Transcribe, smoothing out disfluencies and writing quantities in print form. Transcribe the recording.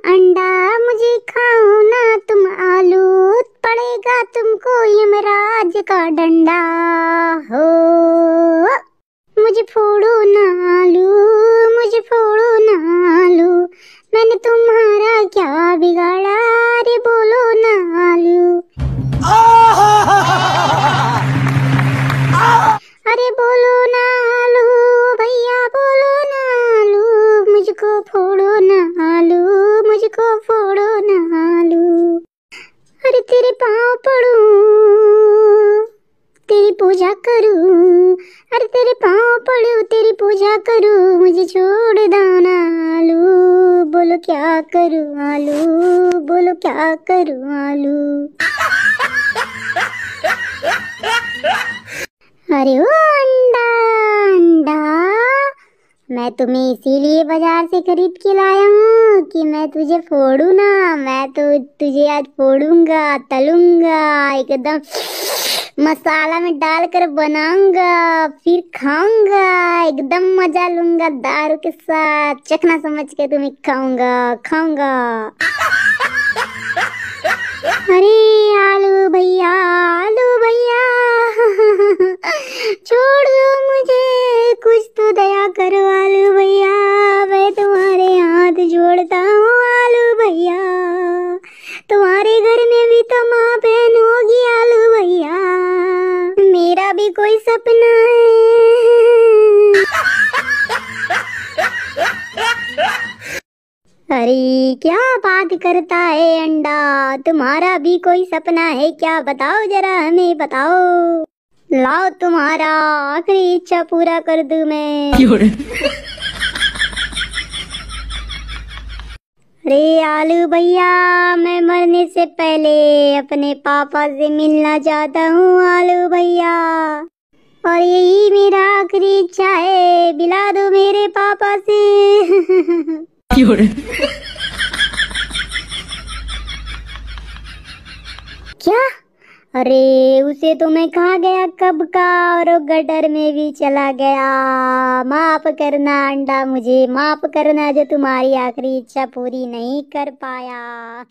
अंडा मुझे खाओ ना तुम आलू, पड़ेगा तुमको यमराज का डंडा हो। मुझे फोड़ो ना आलू, मुझे फोड़ो ना आलू, मैंने तुम्हारा क्या बिगाड़ा, अरे बोलो ना आलू। अरे बोलो ना आलू भैया, बोलो ना आलू, मुझको फोड़ो ना आलू, मुझको फोड़ो ना आलू। अरे तेरे पाँव पड़ूं, तेरी पूजा करूं, अरे तेरे पाँव पड़ूं, तेरी पूजा करूं, मुझे छोड़ दो ना आलू, बोलो क्या करूं आलू, बोलो क्या करूं आलू। अरे ओ अंडा अंडा, मैं तुम्हें इसीलिए बाजार से खरीद के लाया हूँ कि मैं तुझे फोड़ू ना, मैं तो तुझे आज फोड़ूंगा, तलूंगा, एकदम मसाला में डालकर बनाऊंगा, फिर खाऊंगा, एकदम मजा लूंगा, दारू के साथ चखना समझ के तुम्हें खाऊंगा खाऊंगा। अरे आलू भैया, आलू भैया, छोड़ दो मुझे, कुछ तो दया करो आलू भैया, मैं तुम्हारे हाथ जोड़ता हूँ आलू भैया, तुम्हारे घर में भी तो माँ बहन होगी आलू भैया, मेरा भी कोई सपना है। अरे क्या बात करता है अंडा, तुम्हारा भी कोई सपना है क्या, बताओ जरा हमें बताओ, लाओ तुम्हारा आखिरी इच्छा पूरा कर दूं मैं। अरे आलू भैया, मैं मरने से पहले अपने पापा से मिलना चाहता हूँ आलू भैया, और यही मेरा आखिरी इच्छा है, मिला दो मेरे पापा से। क्या? अरे उसे तो मैं खा गया कब का, और गटर में भी चला गया, माफ करना अंडा, मुझे माफ करना जो तुम्हारी आखिरी इच्छा पूरी नहीं कर पाया।